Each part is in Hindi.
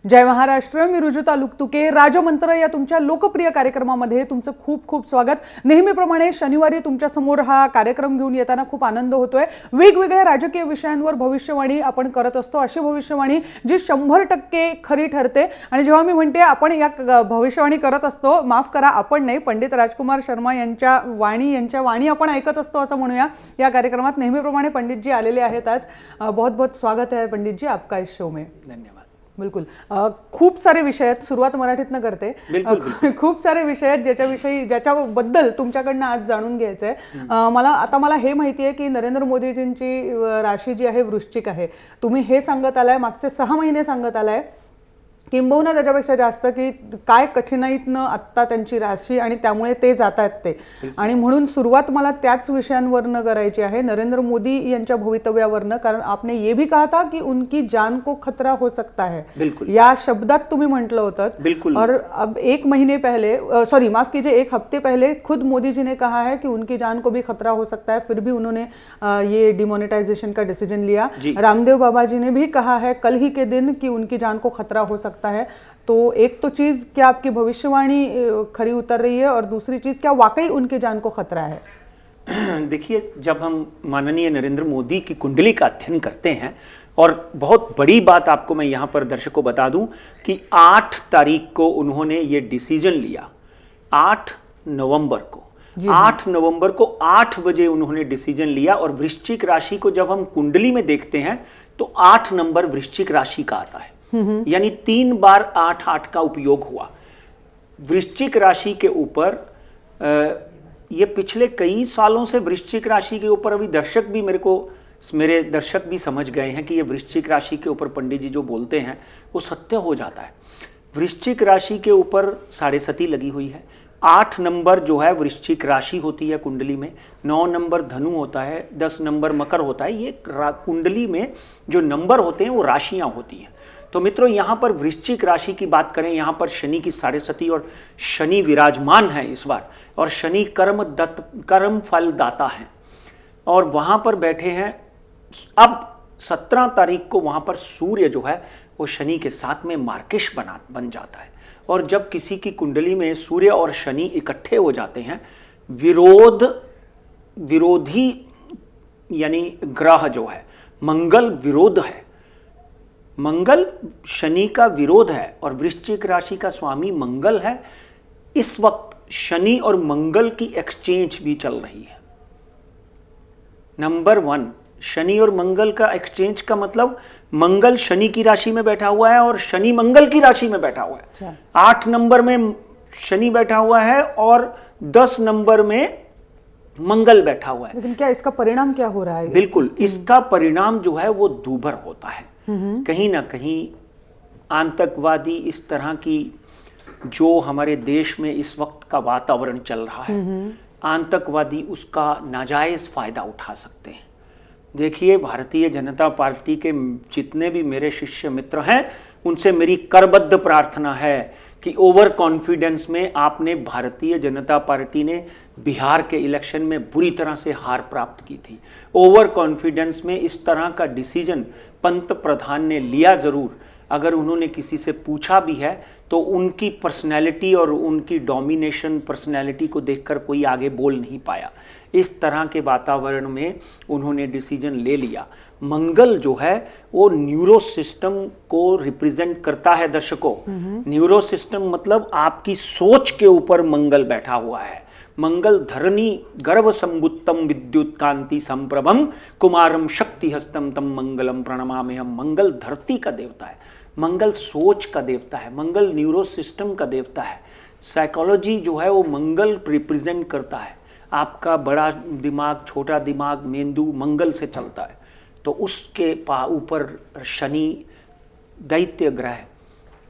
जय महाराष्ट्र. मी रुजुता लुकतुके. राजमंत्र या तुमच्या लोकप्रिय कार्यक्रमामध्ये तुमचं खूप खूप स्वागत. नेहमीप्रमाणे शनिवारी तुमच्या समोर हा कार्यक्रम घेऊन येताना खूप आनंद होतोय. वेगवेगळ्या राजकीय विषयांवर भविष्यवाणी आपण करत असतो. अशी भविष्यवाणी जी 100% खरी ठरते. आणि जेव्हा मी म्हणते आपण या भविष्यवाणी करत असतो, माफ करा आपण नाही, पंडित राजकुमार शर्मा यांच्या वाणी आपण ऐकत असतो असं म्हणूया. या कार्यक्रमात नेहमीप्रमाणे पंडितजी आलेले आहेत आज. बहुत बहुत स्वागत है पंडितजी आपका इस शो में. धन्यवाद. बिल्कुल. खूप सारे विषय आहेत. सुरुवात मराठीतनं करते. खूप सारे विषय आहेत ज्याच्याबद्दल तुमच्याकडनं आज जाणून घ्यायचं आहे. मला हे माहिती आहे की नरेंद्र मोदीजींची राशी जी आहे वृश्चिक आहे. तुम्ही हे सांगत आलाय, मागचे 6 महिने सांगत आलाय, किंबहुना त्याच्यापेक्षा जास्त, की काय कठीणाईतनं आत्ता त्यांची राशी आणि त्यामुळे ते जात आहेत ते. आणि म्हणून सुरुवात मला त्याच विषयांवरनं करायची आहे, नरेंद्र मोदी यांच्या भवितव्यावरनं. कारण आपने ये भी कहा था कि उनकी जान को खतरा हो सकता है. बिल्कुल. या शब्दात तुम्ही म्हटलं होतं. बिल्कुल. और अब 1 महीने पहले, सॉरी माफ कीजिए, 1 हफ्ते पहले खुद मोदी जी ने कहा है कि उनकी जान को भी खतरा हो सकता है. फिर भी उन्होंने ये डिमोनेटाइजेशन का डिसीजन लिया. रामदेव बाबा जी ने भी कहा है कल ही के दिन कि उनकी जान को खतरा हो सकता है. तो एक तो चीज, क्या आपकी भविष्यवाणी खरी उतर रही है, और दूसरी चीज, क्या वाकई उनकी जान को खतरा है? देखिए, जब हम माननीय नरेंद्र मोदी की कुंडली का अध्ययन करते हैं, और बहुत बड़ी बात आपको मैं यहाँ पर दर्शकों बता दूं कि 8 तारीख को उन्होंने ये डिसीजन लिया. 8 नवंबर को 8 नवंबर को 8 बजे उन्होंने डिसीजन लिया. और वृश्चिक राशि को जब हम कुंडली में देखते हैं तो 8 नंबर वृश्चिक राशि का आता है. यानी 3 बार 8-8 का उपयोग हुआ. वृश्चिक राशि के ऊपर ये पिछले कई सालों से वृश्चिक राशि के ऊपर, अभी मेरे दर्शक भी समझ गए हैं कि ये वृश्चिक राशि के ऊपर पंडित जी जो बोलते हैं वो सत्य हो जाता है. वृश्चिक राशि के ऊपर 7.5 लगी हुई है. 8 नंबर जो है वृश्चिक राशि होती है कुंडली में, 9 नंबर धनु होता है, 10 नंबर मकर होता है. ये कुंडली में जो नंबर होते हैं वो राशियां होती हैं. तो मित्रों, यहाँ पर वृश्चिक राशि की बात करें, यहाँ पर शनि की 7.5 और शनि विराजमान है इस बार. और शनि कर्म फल दाता है और वहाँ पर बैठे हैं. अब 17 तारीख को वहाँ पर सूर्य जो है वो शनि के साथ में मार्केश बन जाता है. और जब किसी की कुंडली में सूर्य और शनि इकट्ठे हो जाते हैं, विरोधी यानी ग्रह जो है मंगल विरोध है, मंगल शनि का विरोध है, और वृश्चिक राशि का स्वामी मंगल है. इस वक्त शनि और मंगल की एक्सचेंज भी चल रही है. नंबर 1, शनि और मंगल का एक्सचेंज का मतलब, मंगल शनि की राशि में बैठा हुआ है और शनि मंगल की राशि में बैठा हुआ है. 8 नंबर में शनि बैठा हुआ है और 10 नंबर में मंगल बैठा हुआ है. लेकिन क्या इसका परिणाम क्या हो रहा है? बिल्कुल, इसका परिणाम जो है वो दूभर होता है. कहीं ना कहीं आतंकवादी, इस तरह की जो हमारे देश में इस वक्त का वातावरण चल रहा है, आतंकवादी उसका नाजायज फायदा उठा सकते हैं. देखिए, भारतीय जनता पार्टी के जितने भी मेरे शिष्य मित्र हैं, उनसे मेरी करबद्ध प्रार्थना है कि ओवर कॉन्फिडेंस में आपने, भारतीय जनता पार्टी ने बिहार के इलेक्शन में बुरी तरह से हार प्राप्त की थी. ओवर कॉन्फिडेंस में इस तरह का डिसीजन पंत प्रधान ने लिया जरूर. अगर उन्होंने किसी से पूछा भी है तो उनकी पर्सनैलिटी और उनकी डोमिनेशन पर्सनैलिटी को देखकर कोई आगे बोल नहीं पाया. इस तरह के वातावरण में उन्होंने डिसीजन ले लिया. मंगल जो है वो न्यूरो सिस्टम को रिप्रेजेंट करता है दर्शकों. न्यूरो सिस्टम मतलब आपकी सोच के ऊपर मंगल बैठा हुआ है. मंगल धरणी गर्भ संबुत्तम विद्युत कांति संप्रभम कुमारम शक्ति हस्तम तम मंगलम प्रणमाम्यहम. मंगल धरती का देवता है, मंगल सोच का देवता है, मंगल न्यूरो सिस्टम का देवता है. साइकोलॉजी जो है वो मंगल रिप्रेजेंट करता है. आपका बड़ा दिमाग, छोटा दिमाग, मेंदू मंगल से चलता है. तो उसके ऊपर शनि दैत्य ग्रह है,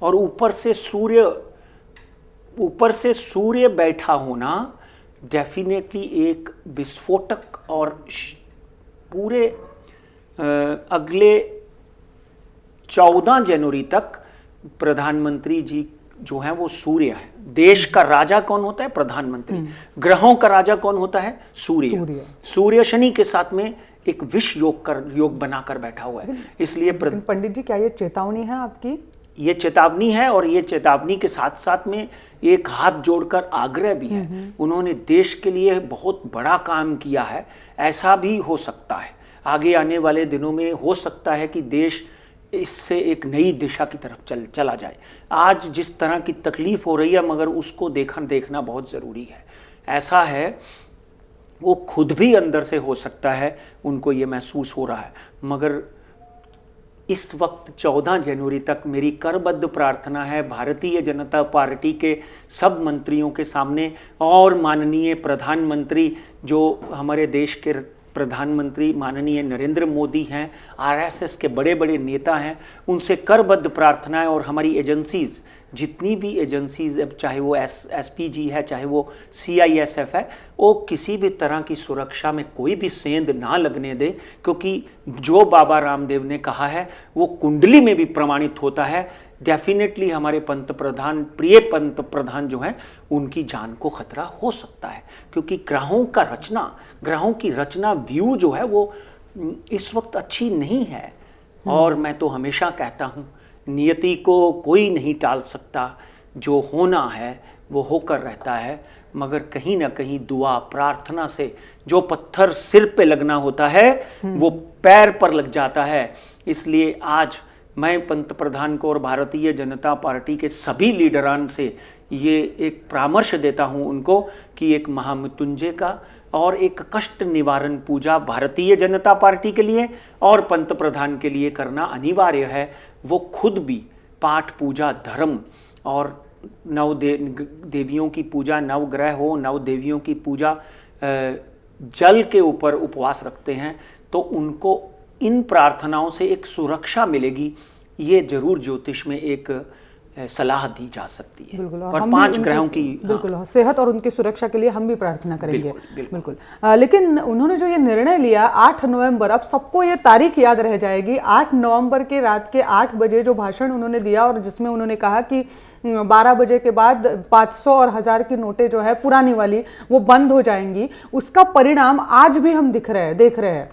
और ऊपर से सूर्य बैठा होना डेफिनेटली एक विस्फोटक. और पूरे अगले 14 जनवरी तक प्रधानमंत्री जी जो है वो सूर्य है. देश का राजा कौन होता है? प्रधानमंत्री. ग्रहों का राजा कौन होता है? सूर्य. सूर्य शनि के साथ में एक विष योग बनाकर बैठा हुआ है. इसलिए पंडित जी, क्या ये चेतावनी है आपकी? ये चेतावनी है और ये चेतावनी के साथ साथ में एक हाथ जोड़कर आग्रह भी है। उन्होंने देश के लिए बहुत बड़ा काम किया है, ऐसा भी हो सकता है आगे आने वाले दिनों में हो सकता है कि देश इससे एक नई दिशा की तरफ चला जाए। आज जिस तरह की तकलीफ हो रही है मगर उसको देखना बहुत ज़रूरी है। ऐसा है वो खुद भी अंदर से हो सकता है उनको ये महसूस हो रहा है, मगर इस वक्त 14 जनवरी तक मेरी करबद्ध प्रार्थना है भारतीय जनता पार्टी के सब मंत्रियों के सामने और माननीय प्रधानमंत्री जो हमारे देश के प्रधानमंत्री माननीय नरेंद्र मोदी हैं, आरएसएस के बड़े बड़े नेता हैं, उनसे करबद्ध प्रार्थना है और हमारी एजेंसीज़ जितनी भी एजेंसीज़, चाहे वो एसपीजी है चाहे वो सीआईएसएफ है, वो किसी भी तरह की सुरक्षा में कोई भी सेंध ना लगने दे, क्योंकि जो बाबा रामदेव ने कहा है वो कुंडली में भी प्रमाणित होता है। डेफिनेटली हमारे पंतप्रधान, प्रिय पंतप्रधान जो हैं उनकी जान को खतरा हो सकता है, क्योंकि ग्रहों की रचना व्यू जो है वो इस वक्त अच्छी नहीं है। और मैं तो हमेशा कहता हूँ नियति को कोई नहीं टाल सकता, जो होना है वो होकर रहता है, मगर कहीं ना कहीं दुआ प्रार्थना से जो पत्थर सिर पे लगना होता है वो पैर पर लग जाता है। इसलिए आज मैं पंतप्रधान को और भारतीय जनता पार्टी के सभी लीडरान से ये एक परामर्श देता हूँ उनको कि एक महामृत्युंजय का और एक कष्ट निवारण पूजा भारतीय जनता पार्टी के लिए और पंतप्रधान के लिए करना अनिवार्य है। वो खुद भी पाठ पूजा, धर्म और देवियों की पूजा, नवग्रह हो, नव देवियों की पूजा, जल के ऊपर उपवास रखते हैं, तो उनको इन प्रार्थनाओं से एक सुरक्षा मिलेगी। ये जरूर ज्योतिष में एक सलाह दी जा सकती है। बिल्कुल, और 5 ग्रहों की बिल्कुल सेहत और उनकी सुरक्षा के लिए हम भी प्रार्थना करेंगे। बिल्कुल। लेकिन उन्होंने जो ये निर्णय लिया 8 नवंबर, अब सबको ये तारीख याद रह जाएगी। 8 नवंबर के रात के 8 बजे जो भाषण उन्होंने दिया और जिसमें उन्होंने कहा कि 12 बजे के बाद 500 और 1000 की नोटें जो है पुरानी वाली वो बंद हो जाएंगी, उसका परिणाम आज भी हम देख रहे हैं।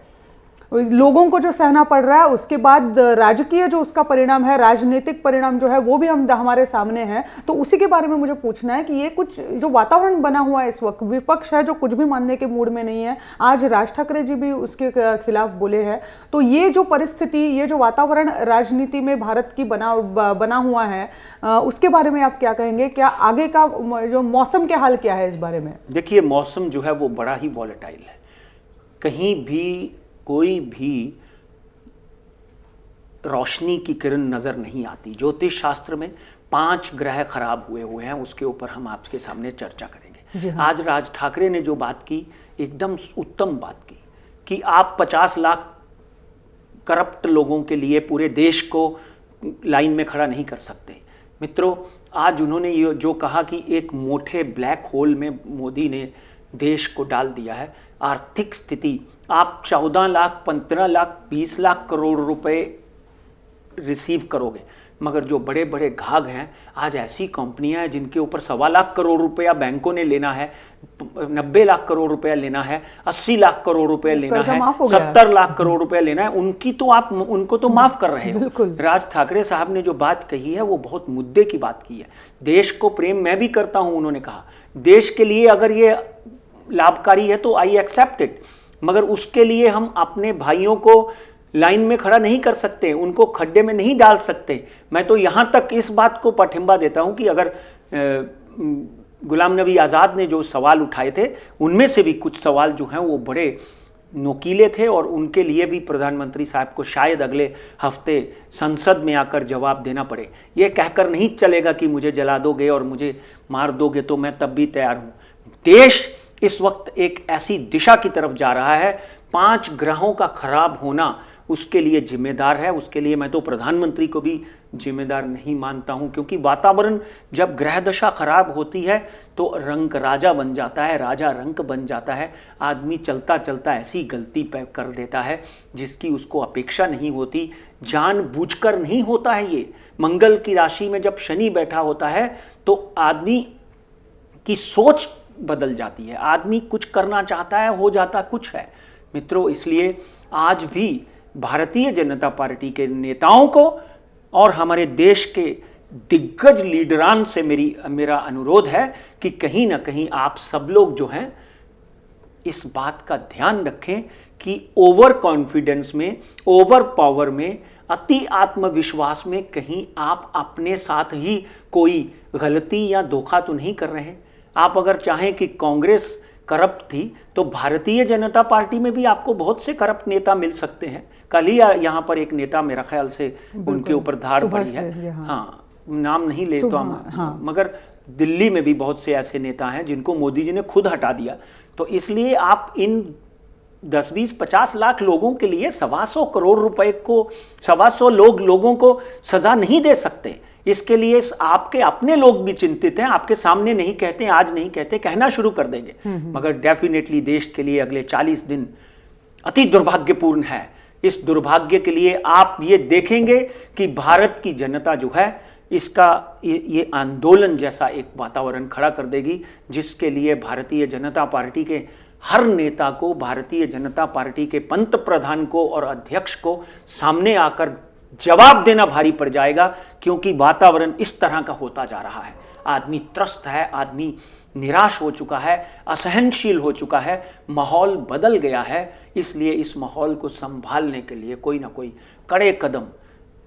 लोगों को जो सहना पड़ रहा है, उसके बाद राजकीय जो उसका परिणाम है, राजनीतिक परिणाम जो है वो भी हमारे सामने है। तो उसी के बारे में मुझे पूछना है कि ये कुछ जो वातावरण बना हुआ है इस वक्त, विपक्ष है जो कुछ भी मानने के मूड में नहीं है, आज राज ठाकरे जी भी उसके खिलाफ बोले हैं, तो ये जो परिस्थिति, ये जो वातावरण राजनीति में भारत की बना हुआ है, उसके बारे में आप क्या कहेंगे? क्या आगे का जो मौसम के हाल क्या है इस बारे में? देखिए, मौसम जो है वो बड़ा ही वॉलेटाइल है। कहीं भी कोई भी रोशनी की किरण नजर नहीं आती। ज्योतिष शास्त्र में 5 ग्रह खराब हुए हैं, उसके ऊपर हम आपके सामने चर्चा करेंगे। आज राज ठाकरे ने जो बात की, एकदम उत्तम बात की कि आप 50 लाख करप्ट लोगों के लिए पूरे देश को लाइन में खड़ा नहीं कर सकते। मित्रों, आज उन्होंने ये जो कहा कि एक मोटे ब्लैक होल में मोदी ने देश को डाल दिया है। आर्थिक स्थिति, आप 14 लाख, 15 लाख, 20 लाख करोड़ रुपए रिसीव करोगे, मगर जो बड़े बड़े घाघ हैं, आज ऐसी कंपनियां हैं जिनके ऊपर 1.25 लाख करोड़ रुपया बैंकों ने लेना है, 90 लाख करोड़ रुपया लेना है, 80 लाख करोड़ रुपया लेना है, 70 लाख करोड़ रुपया लेना है, उनको तो माफ कर रहे हो। राज ठाकरे साहब ने जो बात कही है वो बहुत मुद्दे की बात की है। देश को प्रेम मैं भी करता हूं, उन्होंने कहा देश के लिए अगर ये लाभकारी है तो आई एक्सेप्ट इट, मगर उसके लिए हम अपने भाइयों को लाइन में खड़ा नहीं कर सकते, उनको खड्डे में नहीं डाल सकते। मैं तो यहाँ तक इस बात को पठिंबा देता हूँ कि अगर गुलाम नबी आज़ाद ने जो सवाल उठाए थे, उनमें से भी कुछ सवाल जो हैं वो बड़े नोकीले थे और उनके लिए भी प्रधानमंत्री साहब को शायद अगले हफ्ते संसद में आकर जवाब देना पड़े। ये कहकर नहीं चलेगा कि मुझे जला दोगे और मुझे मार दोगे तो मैं तब भी तैयार हूँ। देश इस वक्त एक ऐसी दिशा की तरफ जा रहा है, 5 ग्रहों का खराब होना उसके लिए जिम्मेदार है। उसके लिए मैं तो प्रधानमंत्री को भी जिम्मेदार नहीं मानता हूं, क्योंकि वातावरण जब ग्रह दशा खराब होती है तो रंक राजा बन जाता है, राजा रंक बन जाता है। आदमी चलता चलता ऐसी गलती कर देता है जिसकी उसको अपेक्षा नहीं होती, जानबूझकर नहीं होता है। ये मंगल की राशि में जब शनि बैठा होता है तो आदमी की सोच बदल जाती है, आदमी कुछ करना चाहता है, हो जाता कुछ है। मित्रों, इसलिए आज भी भारतीय जनता पार्टी के नेताओं को और हमारे देश के दिग्गज लीडरान से मेरा अनुरोध है कि कहीं ना कहीं आप सब लोग जो हैं इस बात का ध्यान रखें कि ओवर कॉन्फिडेंस में, ओवर पावर में, अति आत्मविश्वास में कहीं आप अपने साथ ही कोई गलती या धोखा तो नहीं कर रहे हैं। आप अगर चाहें कि कांग्रेस करप्ट थी तो भारतीय जनता पार्टी में भी आपको बहुत से करप्ट नेता मिल सकते हैं। कल ही यहाँ पर एक नेता मेरा ख्याल से उनके ऊपर धाड़ पड़ी है, हाँ नाम नहीं ले तो हम, मगर दिल्ली में भी बहुत से ऐसे नेता हैं जिनको मोदी जी ने खुद हटा दिया। तो इसलिए आप इन 10, 20, 50 लाख लोगों के लिए 125 करोड़ रुपए को 125 लोगों को सजा नहीं दे सकते। इसके लिए आपके अपने लोग भी चिंतित हैं, आपके सामने नहीं कहते, आज नहीं कहते, कहना शुरू कर देंगे, मगर डेफिनेटली देश के लिए अगले 40 दिन अति दुर्भाग्यपूर्ण है। इस दुर्भाग्य के लिए आप ये देखेंगे कि भारत की जनता जो है इसका ये आंदोलन जैसा एक वातावरण खड़ा कर देगी, जिसके लिए भारतीय जनता पार्टी के हर नेता को, भारतीय जनता पार्टी के पंत प्रधान को और अध्यक्ष को सामने आकर जवाब देना भारी पड़ जाएगा, क्योंकि वातावरण इस तरह का होता जा रहा है। आदमी त्रस्त है, आदमी निराश हो चुका है, असहनशील हो चुका है, माहौल बदल गया है। इसलिए इस माहौल को संभालने के लिए कोई ना कोई कड़े कदम,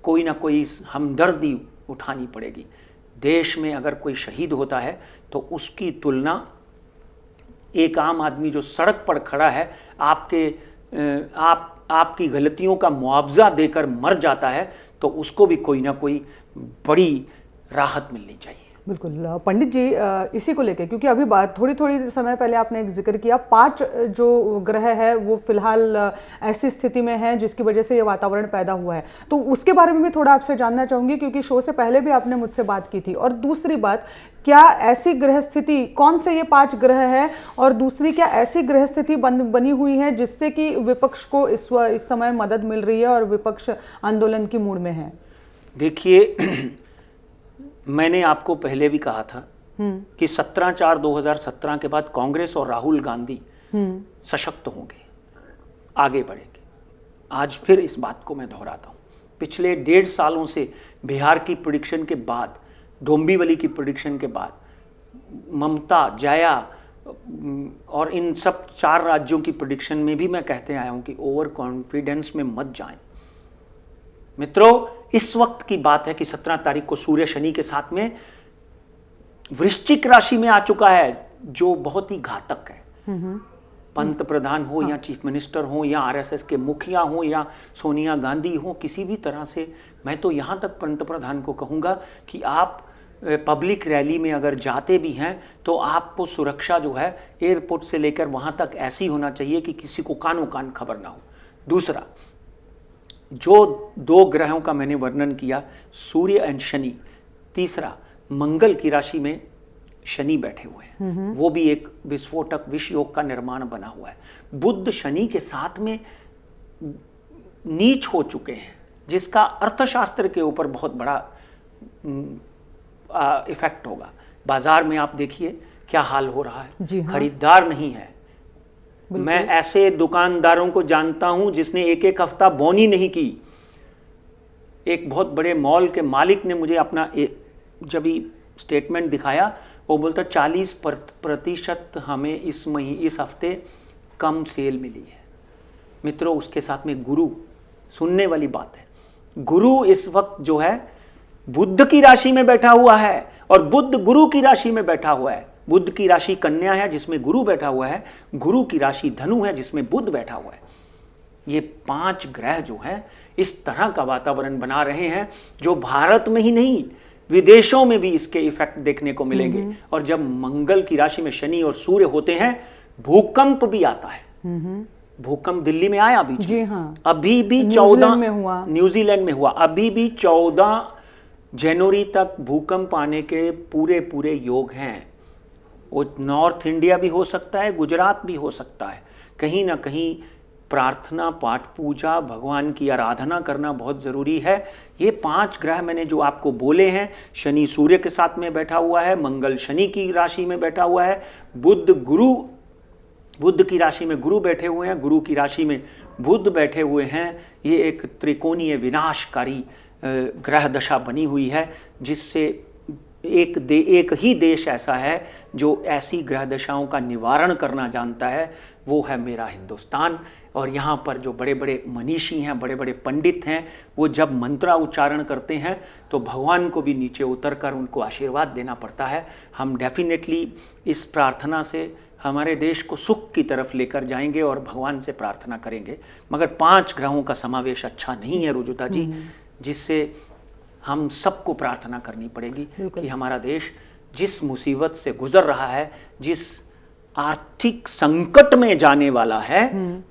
कोई ना कोई हमदर्दी उठानी पड़ेगी। देश में अगर कोई शहीद होता है तो उसकी तुलना एक आम आदमी जो सड़क पर खड़ा है आपकी गलतियों का मुआवजा देकर मर जाता है, तो उसको भी कोई ना कोई बड़ी राहत मिलनी चाहिए। बिल्कुल पंडित जी, इसी को लेके, क्योंकि अभी बात थोड़ी समय पहले आपने एक जिक्र किया, 5 जो ग्रह है वो फिलहाल ऐसी स्थिति में है जिसकी वजह से ये वातावरण पैदा हुआ है, तो उसके बारे में भी थोड़ा आपसे जानना चाहूंगी, क्योंकि शो से पहले भी आपने मुझसे बात की थी। और दूसरी बात, क्या ऐसी ग्रह स्थिति, कौन से ये 5 ग्रह है, और दूसरी क्या ऐसी ग्रह स्थिति बनी हुई है जिससे कि विपक्ष को इस समय मदद मिल रही है और विपक्ष आंदोलन की मूड में है? देखिए, मैंने आपको पहले भी कहा था कि 17/4/2017 के बाद कांग्रेस और राहुल गांधी सशक्त होंगे, आगे बढ़ेंगे। आज फिर इस बात को मैं दोहराता हूँ। पिछले 1.5 सालों से बिहार की प्रेडिक्शन के बाद, डोंबिवली की प्रेडिक्शन के बाद, ममता, जया और इन सब 4 राज्यों की प्रेडिक्शन में भी मैं कहते आया हूँ कि ओवर कॉन्फिडेंस में मत जाएं। मित्रों, इस वक्त की बात है कि 17 तारीख को सूर्य शनि के साथ में वृश्चिक राशि में आ चुका है, जो बहुत ही घातक है। पंत प्रधान हो या चीफ मिनिस्टर हो या आरएसएस के मुखिया हो या सोनिया गांधी हो, किसी भी तरह से मैं तो यहां तक पंत प्रधान को कहूंगा कि आप पब्लिक रैली में अगर जाते भी हैं तो आपको सुरक्षा जो है एयरपोर्ट से लेकर वहां तक ऐसी होना चाहिए कि किसी को कानों कान खबर ना हो। दूसरा, जो 2 ग्रहों का मैंने वर्णन किया, सूर्य एंड शनि। तीसरा, मंगल की राशि में शनि बैठे हुए हैं, वो भी एक विस्फोटक विष योग का निर्माण बना हुआ है। बुध शनि के साथ में नीच हो चुके हैं, जिसका अर्थशास्त्र के ऊपर बहुत बड़ा इफेक्ट होगा। बाजार में आप देखिए क्या हाल हो रहा है, जी हाँ। खरीदार नहीं है। मैं ऐसे दुकानदारों को जानता हूं जिसने एक हफ्ता बोनी नहीं की। एक बहुत बड़े मॉल के मालिक ने मुझे अपना जब ही स्टेटमेंट दिखाया, वो बोलता 40% हमें इस हफ्ते कम सेल मिली है। मित्रों, उसके साथ में गुरु, सुनने वाली बात है, गुरु इस वक्त जो है बुध की राशि में बैठा हुआ है, और बुध गुरु की राशि में बैठा हुआ है। बुध की राशि कन्या है जिसमें गुरु बैठा हुआ है, गुरु की राशि धनु है जिसमें बुध बैठा हुआ है। ये 5 ग्रह जो हैं इस तरह का वातावरण बना रहे हैं जो भारत में ही नहीं, विदेशों में भी इसके इफेक्ट देखने को मिलेंगे। और जब मंगल की राशि में शनि और सूर्य होते हैं, भूकंप भी आता है। भूकंप दिल्ली में आया बीच जी में, हाँ। अभी भी न्यूजीलैंड में हुआ, अभी भी 14 जनवरी तक भूकंप आने के पूरे योग हैं। वो नॉर्थ इंडिया भी हो सकता है, गुजरात भी हो सकता है। कहीं ना कहीं प्रार्थना, पाठ पूजा, भगवान की आराधना करना बहुत ज़रूरी है। ये 5 ग्रह मैंने जो आपको बोले हैं, शनि सूर्य के साथ में बैठा हुआ है, मंगल शनि की राशि में बैठा हुआ है, बुध की राशि में गुरु बैठे हुए हैं, गुरु की राशि में बुध बैठे हुए हैं। ये एक त्रिकोणीय विनाशकारी ग्रह दशा बनी हुई है, जिससे एक ही देश ऐसा है जो ऐसी ग्रह दशाओं का निवारण करना जानता है, वो है मेरा हिंदुस्तान। और यहाँ पर जो बड़े बड़े मनीषी हैं, बड़े बड़े पंडित हैं, वो जब मंत्रा उच्चारण करते हैं तो भगवान को भी नीचे उतरकर उनको आशीर्वाद देना पड़ता है। हम डेफिनेटली इस प्रार्थना से हमारे देश को सुख की तरफ लेकर जाएंगे और भगवान से प्रार्थना करेंगे। मगर 5 ग्रहों का समावेश अच्छा नहीं है रुजुता जी, जिससे हम सबको प्रार्थना करनी पड़ेगी कि हमारा देश जिस मुसीबत से गुजर रहा है, जिस आर्थिक संकट में जाने वाला है,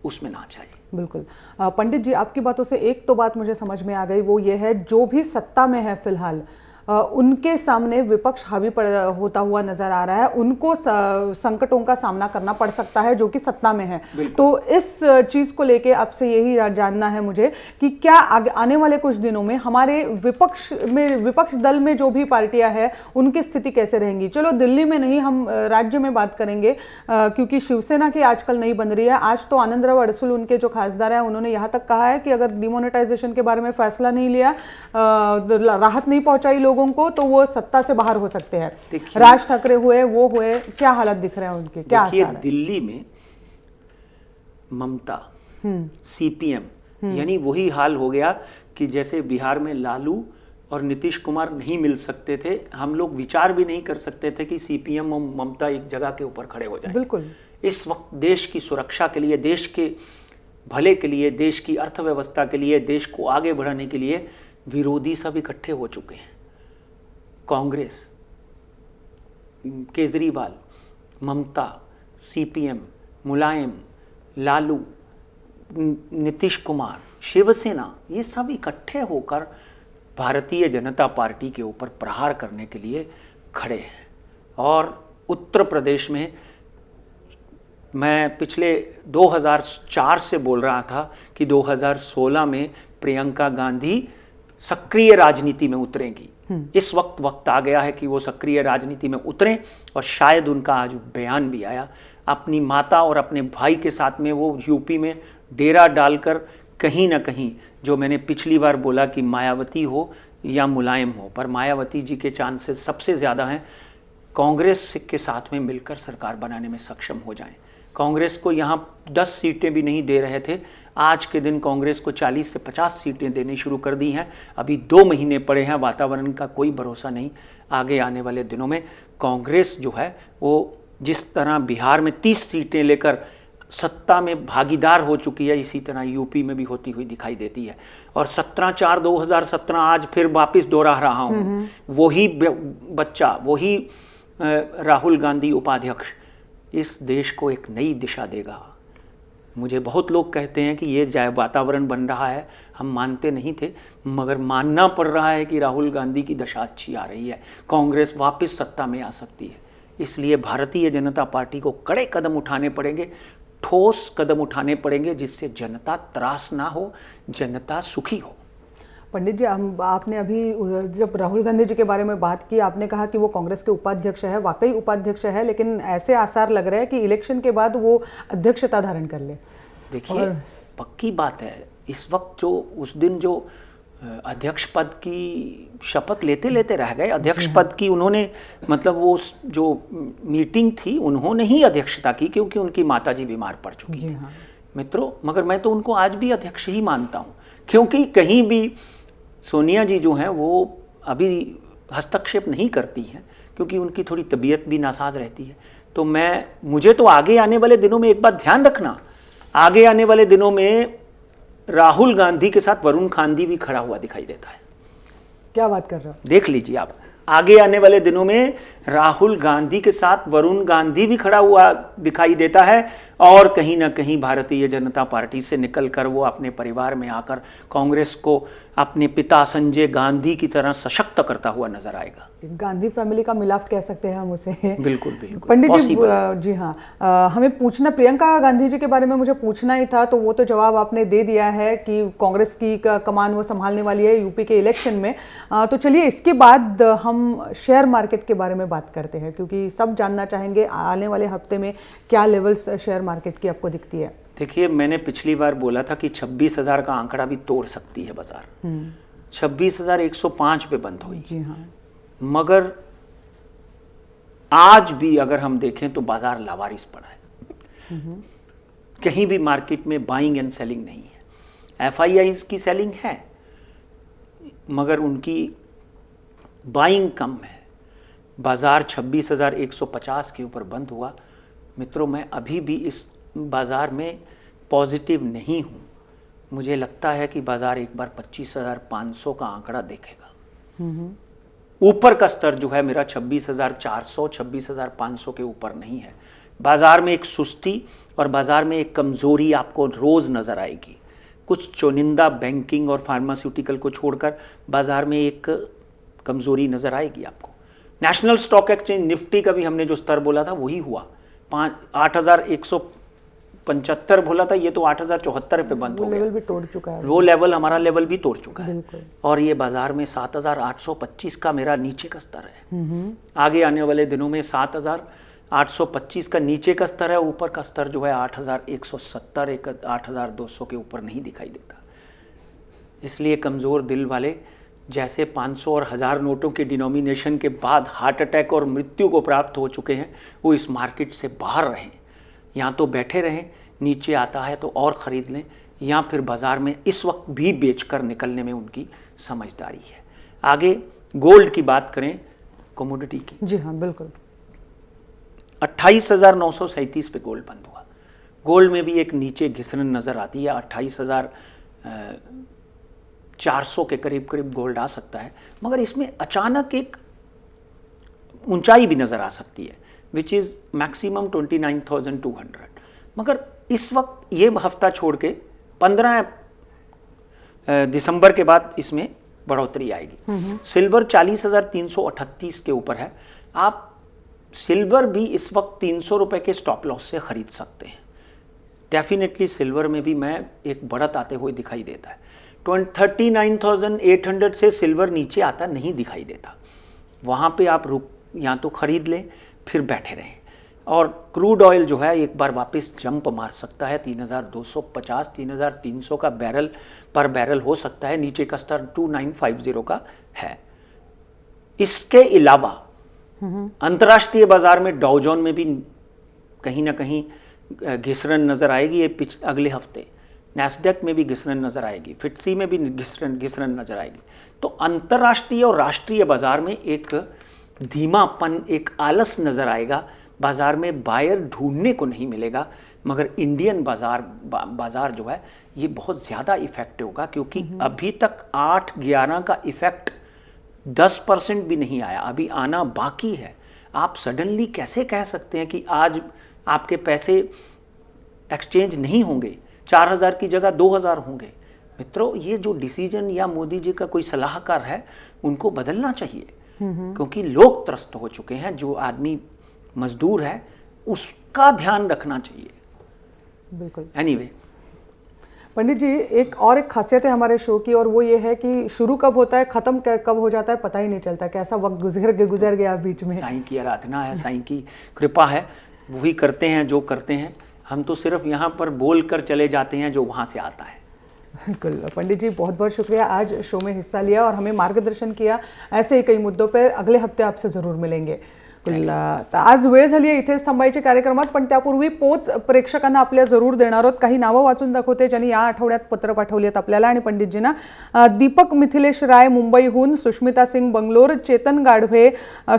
उसमें ना जाए। बिल्कुल। पंडित जी, आपकी बातों से एक तो बात मुझे समझ में आ गई, वो ये है जो भी सत्ता में है फिलहाल उनके सामने विपक्ष हावी होता हुआ नजर आ रहा है, उनको संकटों का सामना करना पड़ सकता है जो कि सत्ता में है। तो इस चीज को लेके आपसे यही जानना है मुझे कि क्या आने वाले कुछ दिनों में हमारे विपक्ष दल में जो भी पार्टियां हैं उनकी स्थिति कैसे रहेंगी। चलो दिल्ली में नहीं, हम राज्य में बात करेंगे, क्योंकि शिवसेना की आजकल नहीं बन रही है। आज तो आनंदराव अडसुल उनके जो खासदार हैं उन्होंने यहाँ तक कहा है कि अगर डिमोनेटाइजेशन के बारे में फैसला नहीं लिया, राहत नहीं पहुंचाई लोगों को, तो वो सत्ता से बाहर हो सकते हैं। राज ठाकरे हुए, वो हुए, क्या हालत दिख रहे हैं उनके, क्या आसार है? दिल्ली में ममता, सीपीएम, यानी वही हाल हो गया कि जैसे बिहार में लालू और नीतीश कुमार नहीं मिल सकते थे, हम लोग विचार भी नहीं कर सकते थे कि सीपीएम और ममता एक जगह के ऊपर खड़े हो जाएं। बिल्कुल। इस वक्त देश की सुरक्षा के लिए, देश के भले के लिए, देश की अर्थव्यवस्था के लिए, देश को आगे बढ़ाने के लिए विरोधी सब इकट्ठे हो चुके हैं। कांग्रेस, केजरीवाल, ममता, सीपीएम, मुलायम, लालू, नीतीश कुमार, शिवसेना, ये सब इकट्ठे होकर भारतीय जनता पार्टी के ऊपर प्रहार करने के लिए खड़े हैं। और उत्तर प्रदेश में मैं पिछले 2004 से बोल रहा था कि 2016 में प्रियंका गांधी सक्रिय राजनीति में उतरेंगी। इस वक्त आ गया है कि वो सक्रिय राजनीति में उतरें, और शायद उनका आज बयान भी आया। अपनी माता और अपने भाई के साथ में वो यूपी में डेरा डालकर कहीं ना कहीं, जो मैंने पिछली बार बोला कि मायावती हो या मुलायम हो, पर मायावती जी के चांसेस सबसे ज़्यादा हैं, कांग्रेस के साथ में मिलकर सरकार बनाने में सक्षम हो जाएं। कांग्रेस को यहाँ 10 सीटें भी नहीं दे रहे थे, आज के दिन कांग्रेस को 40 से 50 सीटें देनी शुरू कर दी हैं। अभी 2 महीने पड़े हैं, वातावरण का कोई भरोसा नहीं। आगे आने वाले दिनों में कांग्रेस जो है वो जिस तरह बिहार में 30 सीटें लेकर सत्ता में भागीदार हो चुकी है, इसी तरह यूपी में भी होती हुई दिखाई देती है। और 17/4/2017 आज फिर वापस दोहरा रहा हूँ, वही बच्चा, वही राहुल गांधी उपाध्यक्ष इस देश को एक नई दिशा देगा। मुझे बहुत लोग कहते हैं कि ये वातावरण बन रहा है, हम मानते नहीं थे, मगर मानना पड़ रहा है कि राहुल गांधी की दशा अच्छी आ रही है, कांग्रेस वापस सत्ता में आ सकती है। इसलिए भारतीय जनता पार्टी को कड़े कदम उठाने पड़ेंगे, ठोस कदम उठाने पड़ेंगे, जिससे जनता त्रास ना हो, जनता सुखी हो। पंडित जी, आपने अभी जब राहुल गांधी जी के बारे में बात की, आपने कहा कि वो कांग्रेस के उपाध्यक्ष है, वाकई उपाध्यक्ष है, लेकिन ऐसे आसार लग रहे हैं कि इलेक्शन के बाद वो अध्यक्षता धारण कर ले। देखिए, पक्की बात है, इस वक्त जो उस दिन जो अध्यक्ष पद की शपथ लेते लेते रह गए, अध्यक्ष पद की उन्होंने, मतलब वो जो मीटिंग थी उन्होंने ही अध्यक्षता की, क्योंकि उनकी माताजी बीमार पड़ चुकी थी। मित्रों, मगर मैं तो उनको आज भी अध्यक्ष ही मानता हूँ, क्योंकि कहीं भी सोनिया जी जो हैं वो अभी हस्तक्षेप नहीं करती हैं, क्योंकि उनकी थोड़ी तबीयत भी नासाज रहती है। तो मुझे तो आगे आने वाले दिनों में एक बात ध्यान रखना, आगे आने वाले दिनों में राहुल गांधी के साथ वरुण गांधी भी खड़ा हुआ दिखाई देता है। क्या बात कर रहे हो? देख लीजिए आप, आगे आने वाले दिनों में राहुल गांधी के साथ वरुण गांधी भी खड़ा हुआ दिखाई देता है, और कहीं ना कहीं भारतीय जनता पार्टी से निकलकर वो अपने परिवार में आकर कांग्रेस को अपने पिता संजय गांधी की तरह सशक्त करता हुआ नजर आएगा। गांधी फैमिली का मिलाप कह सकते हैं हम उसे। बिल्कुल बिल्कुल। पंडित जी, जी हाँ, हमें पूछना, प्रियंका गांधी जी के बारे में मुझे पूछना ही था, तो वो तो जवाब आपने दे दिया है कि कांग्रेस की कमान वो संभालने वाली है यूपी के इलेक्शन में। तो चलिए, इसके बाद हम शेयर मार्केट के बारे में बात करते हैं, क्योंकि सब जानना चाहेंगे आने वाले हफ्ते में क्या लेवल्स शेयर मार्केट की आपको दिखती है। देखिए, मैंने पिछली बार बोला था कि 26,000 का आंकड़ा भी तोड़ सकती है बाजार, 26,105 पे बंद हुई। जी हाँ। मगर आज भी अगर हम देखें तो बाजार लावारिस पड़ा है। कहीं भी मार्केट में बाइंग एंड सेलिंग नहीं है। एफआईआईज की सेलिंग है मगर उनकी बाइंग कम है। बाजार 26,150 के ऊपर बंद हुआ। मित्रों, मैं अभी भी इस बाजार में पॉजिटिव नहीं हूँ। मुझे लगता है कि बाजार एक बार 25,500 का आंकड़ा देखेगा। ऊपर का स्तर जो है मेरा 26,400 26,500 के ऊपर नहीं है। बाजार में एक सुस्ती और बाजार में एक कमजोरी आपको रोज नजर आएगी। कुछ चुनिंदा बैंकिंग और फार्मास्यूटिकल को छोड़कर बाजार में एक कमजोरी नजर आएगी आपको। नेशनल स्टॉक एक्सचेंज निफ्टी का भी हमने जो स्तर बोला था वही हुआ। 8,175 बोला था, ये तो 8,074 पे बंद हो गया। लेवल भी तोड़ चुका है। वो लेवल, हमारा लेवल भी तोड़ चुका है। बिल्कुल। और ये बाजार में 7,825 का मेरा नीचे का स्तर है। आगे आने वाले दिनों में 7,825 का नीचे का स्तर है। ऊपर का स्तर जो है 8,170 8,200 के ऊपर नहीं दिखाई देता। इसलिए कमज़ोर दिल वाले, जैसे 500 और 1000 नोटों के डिनोमिनेशन के बाद हार्ट अटैक और मृत्यु को प्राप्त हो चुके हैं, वो इस मार्केट से बाहर रहें। या तो बैठे रहें, नीचे आता है तो और ख़रीद लें, या फिर बाज़ार में इस वक्त भी बेचकर निकलने में उनकी समझदारी है। आगे गोल्ड की बात करें, कमोडिटी की। जी हाँ, बिल्कुल। 28,937 पे गोल्ड बंद हुआ। गोल्ड में भी एक नीचे घिसरन नज़र आती है। 28,400 के करीब करीब गोल्ड आ सकता है, मगर इसमें अचानक एक ऊंचाई भी नज़र आ सकती है, विच इज़ मैक्सिमम 29,200। मगर इस वक्त ये हफ्ता छोड़ के 15 दिसंबर के बाद इसमें बढ़ोतरी आएगी। सिल्वर 40,338 के ऊपर है। आप सिल्वर भी इस वक्त 300 रुपये के स्टॉप लॉस से ख़रीद सकते हैं। डेफिनेटली सिल्वर में भी मैं एक बढ़त आते हुए दिखाई देता है। 39,800 से सिल्वर नीचे आता नहीं दिखाई देता। वहाँ पे आप रुक या तो ख़रीद लें, फिर बैठे रहें। और क्रूड ऑयल जो है एक बार वापस जंप मार सकता है। 3,250 3,300 का बैरल पर बैरल हो सकता है। नीचे का स्तर 2,950 का है। इसके अलावा अंतर्राष्ट्रीय बाजार में डाउ जोन में भी कहीं ना कहीं घिसरन नज़र आएगी। ये अगले हफ्ते नैस्डैक में भी घिसरन नज़र आएगी, फिटसी में भी घिसरन नज़र आएगी। तो अंतर्राष्ट्रीय और राष्ट्रीय बाजार में एक धीमापन, एक आलस नज़र आएगा। बाजार में बायर ढूंढने को नहीं मिलेगा। मगर इंडियन बाजार जो है ये बहुत ज़्यादा इफेक्टिव होगा, क्योंकि अभी तक 8-11 का इफेक्ट 10% भी नहीं आया, अभी आना बाकी है। आप सडनली कैसे कह सकते हैं कि आज आपके पैसे एक्सचेंज नहीं होंगे, 4,000 की जगह 2,000 होंगे? मित्रों, ये जो डिसीजन या मोदी जी का कोई सलाहकार है उनको बदलना चाहिए, क्योंकि लोग त्रस्त हो चुके हैं। जो आदमी मजदूर है उसका ध्यान रखना चाहिए। बिल्कुल। एनीवे, पंडित जी, एक खासियत है हमारे शो की, और वो ये है कि शुरू कब होता है, ख़त्म कब हो जाता है, पता ही नहीं चलता। कैसा वक्त गुजर गया बीच में। साईं की आराधना है, साईं की कृपा है, वही करते हैं जो करते हैं। हम तो सिर्फ यहाँ पर बोल कर चले जाते हैं जो वहाँ से आता है। बिल्कुल। पंडित जी, बहुत बहुत शुक्रिया, आज शो में हिस्सा लिया और हमें मार्गदर्शन किया। ऐसे ही कई मुद्दों पर अगले हफ्ते आपसे ज़रूर मिलेंगे। आज वेळ झाली आहे इथेच थांबायची कार्यक्रमात, पण त्यापूर्वी पोच प्रेक्षकांना आपल्या जरूर देणार आहोत। काही नावं वाचून दाखवते ज्यांनी या आठवड्यात पत्र पाठवली आहेत आपल्याला आणि पंडितजींना। दीपक मिथिलेश राय मुंबईहून, सुष्मिता सिंग बंगलोर, चेतन गाढवे,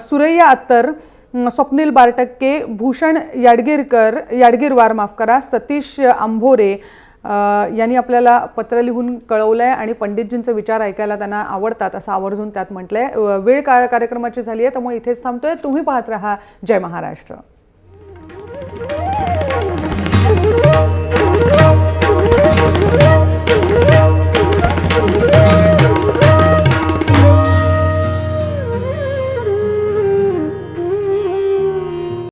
सुरैया अत्तर, स्वप्नील बारटक्के, भूषण याडगीरवार माफ करा, सतीश आंभोरे यांनी आपल्याला पत्र लिहून कळवलंय आणि पंडितजींचे विचार ऐकायला त्यांना आवडतात असं आवर्जून त्यात म्हटलंय। वेळ कार्यक्रमाची झाली आहे, त्यामुळे इथेच थांबतोय। तुम्ही पाहत रहा जय महाराष्ट्र।